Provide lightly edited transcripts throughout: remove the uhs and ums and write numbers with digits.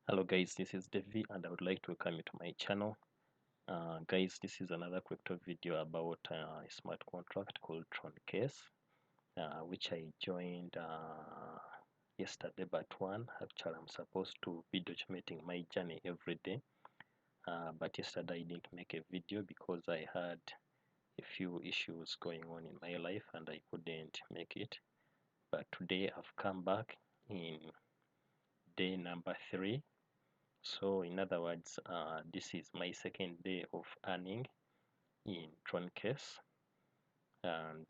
Hello guys, this is Devi and I would like to welcome you to my channel. Guys, this is another crypto video about a smart contract called Troncase, which I joined yesterday but one. Actually, I'm supposed to be documenting my journey every day, but yesterday I didn't make a video because I had a few issues going on in my life and I couldn't make it. But today I've come back in day number 3. So in other words, this is my second day of earning in Troncase, and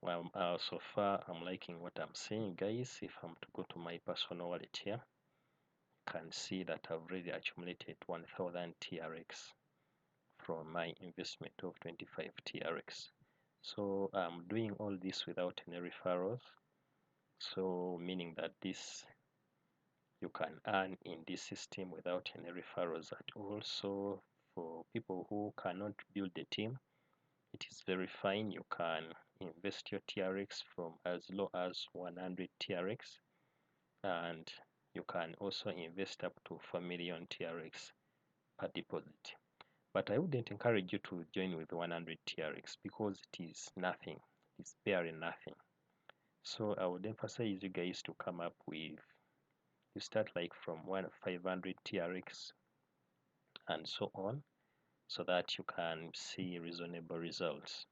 well, so far I'm liking what I'm seeing, guys. If I'm to go to my personal wallet here, you can see that I've already accumulated 1000 TRX from my investment of 25 TRX. So I'm doing all this without any referrals, so meaning that this you can earn in this system without any referrals at all. So for people who cannot build a team, it is very fine. You can invest your TRX from as low as 100 TRX, and you can also invest up to 4 million TRX per deposit. But I wouldn't encourage you to join with 100 TRX because it is nothing. It's barely nothing. So I would emphasize you guys to come up with, you start like from 500 TRX and so on, so that you can see reasonable results.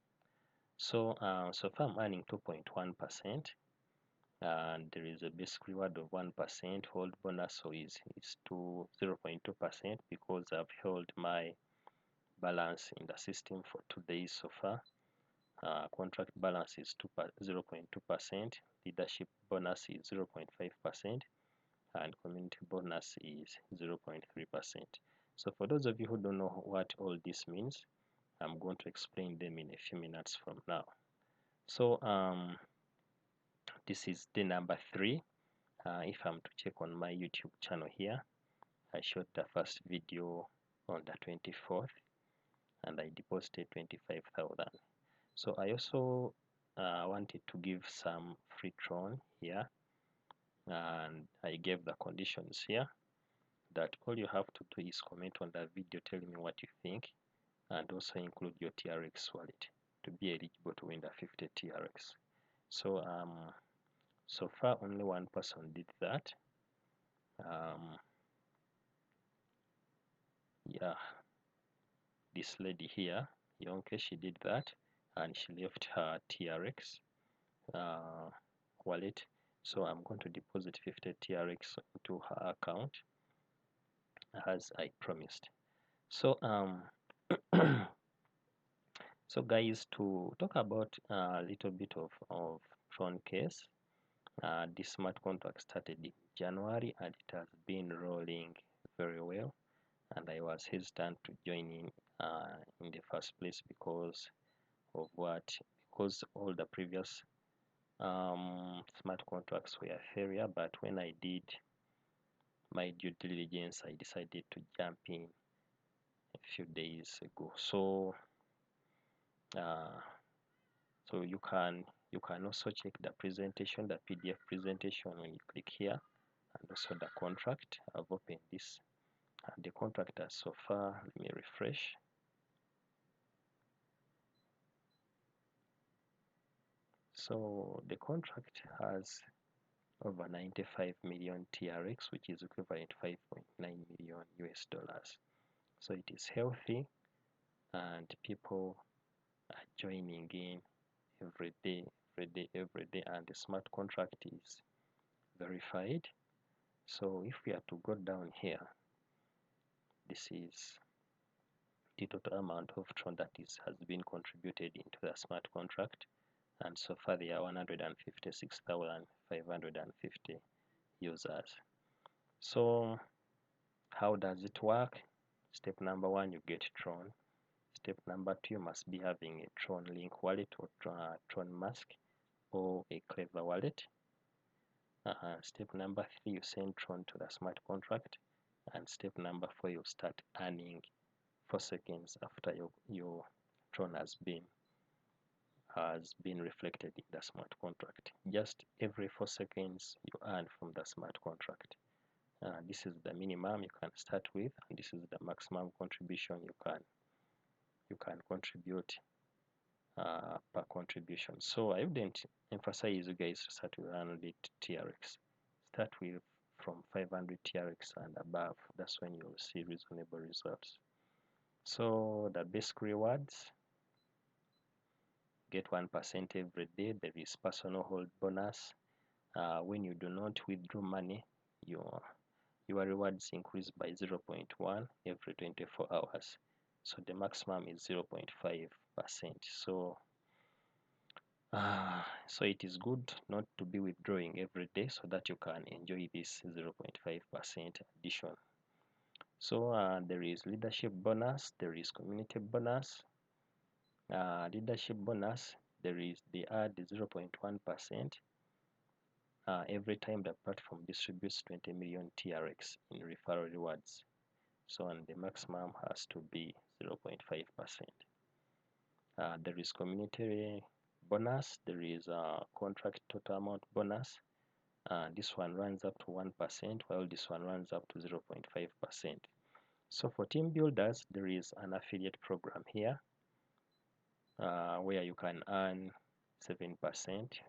So so far I'm earning 2.1%, and there is a basic reward of 1%. Hold bonus so is to 0.2% because I've held my balance in the system for 2 days so far. Contract balance is 0.2%, leadership bonus is 0.5%, and community bonus is 0.3%. So for those of you who don't know what all this means, I'm going to explain them in a few minutes from now. So this is day number 3. If I'm to check on my YouTube channel here, I shot the first video on the 24th and I deposited 25,000. So I also wanted to give some free Tron here, and I gave the conditions here that all you have to do is comment on the video telling me what you think, and also include your TRX wallet to be eligible to win the 50 TRX. So so far only one person did that. Yeah, this lady here, Yonke, she did that, and she left her TRX wallet. So I'm going to deposit 50 TRX into her account as I promised. So so guys, to talk about a little bit of Troncase, this smart contract started in January and it has been rolling very well, and I was hesitant to join in the first place because of what, because all the previous smart contracts were failure, but when I did my due diligence I decided to jump in a few days ago. So so you can also check the presentation, the PDF presentation, when you click here, and also the contract. I've opened this and the contract has so far, let me refresh. So the contract has over 95 million TRX, which is equivalent to 5.9 million US dollars. So it is healthy and people are joining in every day, and the smart contract is verified. So if we are to go down here, this is the total amount of Tron that has been contributed into the smart contract, and so far there are 156,550 users. So how does it work? Step number 1, you get Tron. Step number 2, you must be having a Tron link wallet or Tron mask or a Clever wallet. Step number 3, you send Tron to the smart contract, and step number 4, you start earning 4 seconds after your Tron has been reflected in the smart contract. Just every 4 seconds you earn from the smart contract, This is the minimum you can start with, and this is the maximum contribution you can contribute per contribution. So I wouldn't emphasize you guys to start with 100 TRX. Start with from 500 TRX and above. That's when you'll see reasonable results. So the basic rewards: get 1% every day. There is personal hold bonus. When you do not withdraw money, your rewards increase by 0.1 every 24 hours. So the maximum is 0.5%. So it is good not to be withdrawing every day so that you can enjoy this 0.5% addition. So there is leadership bonus, there is community bonus. Leadership bonus, they add 0.1% every time the platform distributes 20 million TRX in referral rewards. So and the maximum has to be 0.5%. There is community bonus, there is a contract total amount bonus. This one runs up to 1%, while this one runs up to 0.5%. So for team builders, there is an affiliate program here where you can earn 7%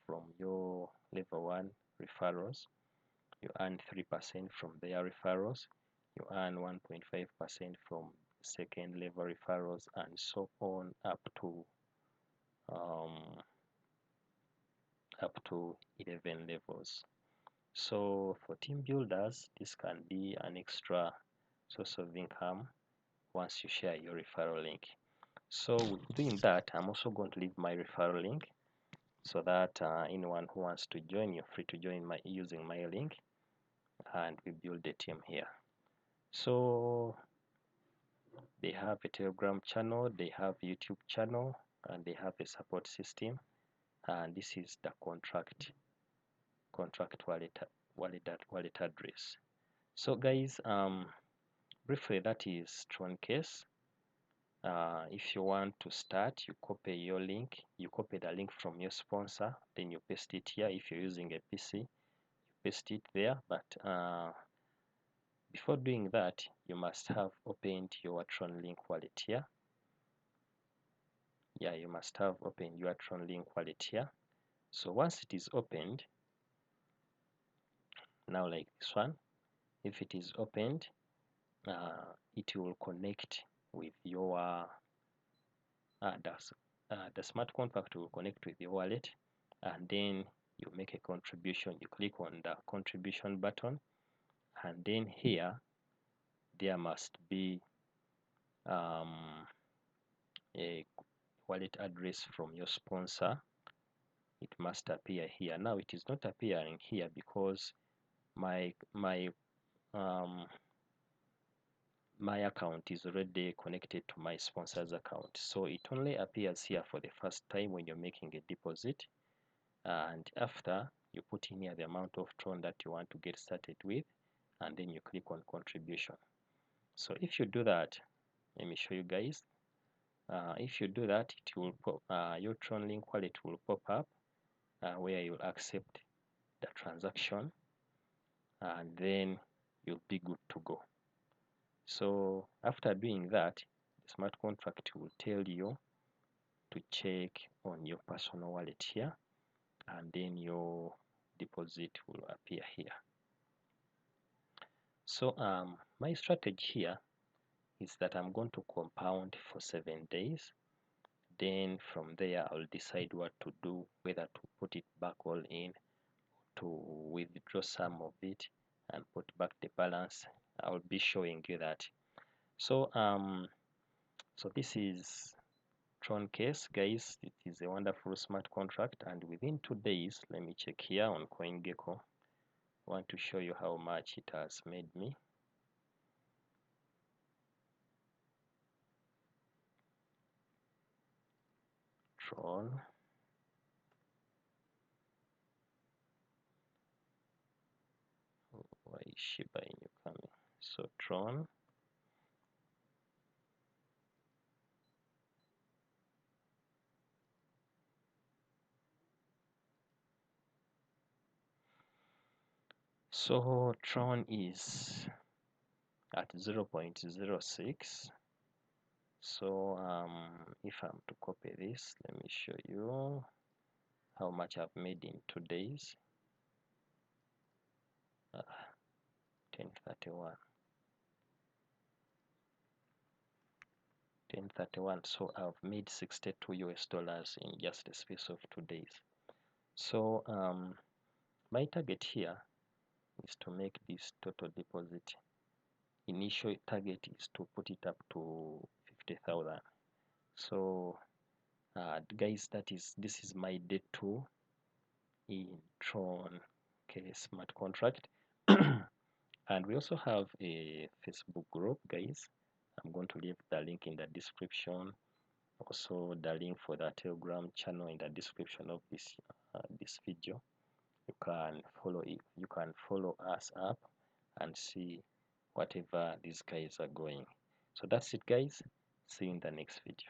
from your level 1 referrals. You earn 3% from their referrals. You earn 1.5% from second level referrals, and so on up to 11 levels. So for team builders, this can be an extra source of income once you share your referral link. So with doing that, I'm also going to leave my referral link so that anyone who wants to join, you're free to join using my link, and we build a team here. So they have a Telegram channel, they have YouTube channel, and they have a support system, and this is the contract wallet address. So guys, briefly, that is Troncase. If you want to start, you copy your link, you copy the link from your sponsor, then you paste it here. If you're using a PC, you paste it there, but before doing that, you must have opened your Tron link wallet here. Yeah, you must have opened your Tron link wallet here. So once it is opened, now like this one, if it is opened, it will connect with your the smart contract will connect with your wallet, and then you make a contribution. You click on the contribution button, and then here there must be a wallet address from your sponsor. It must appear here. Now it is not appearing here because my account is already connected to my sponsor's account, so it only appears here for the first time when you're making a deposit, and after you put in here the amount of Tron that you want to get started with, and then you click on contribution. So if you do that, let me show you guys. If you do that, it will pop, your Tron link wallet will pop up where you'll accept the transaction, and then you'll be good to go. So after doing that, the smart contract will tell you to check on your personal wallet here, and then your deposit will appear here. So my strategy here is that I'm going to compound for 7 days. Then from there, I'll decide what to do, whether to put it back all in, to withdraw some of it and put back the balance. I'll be showing you that. So so this is Troncase, guys. It is a wonderful smart contract, and within 2 days, let me check here on CoinGecko. I want to show you how much it has made me. Tron. Why is Shiba Inu coming? So Tron. So Tron is at 0.06. So if I'm to copy this, let me show you how much I've made in 2 days. 1031. So I've made $62 in just the space of 2 days. So my target here is to make this total deposit. Initial target is to put it up to 50,000. So guys, this is my day 2 in Troncase smart contract. And we also have a Facebook group, guys. I'm going to leave the link in the description. Also the link for the Telegram channel in the description of this video. You can follow it, you can follow us up and see whatever these guys are going. So that's it, guys. See you in the next video.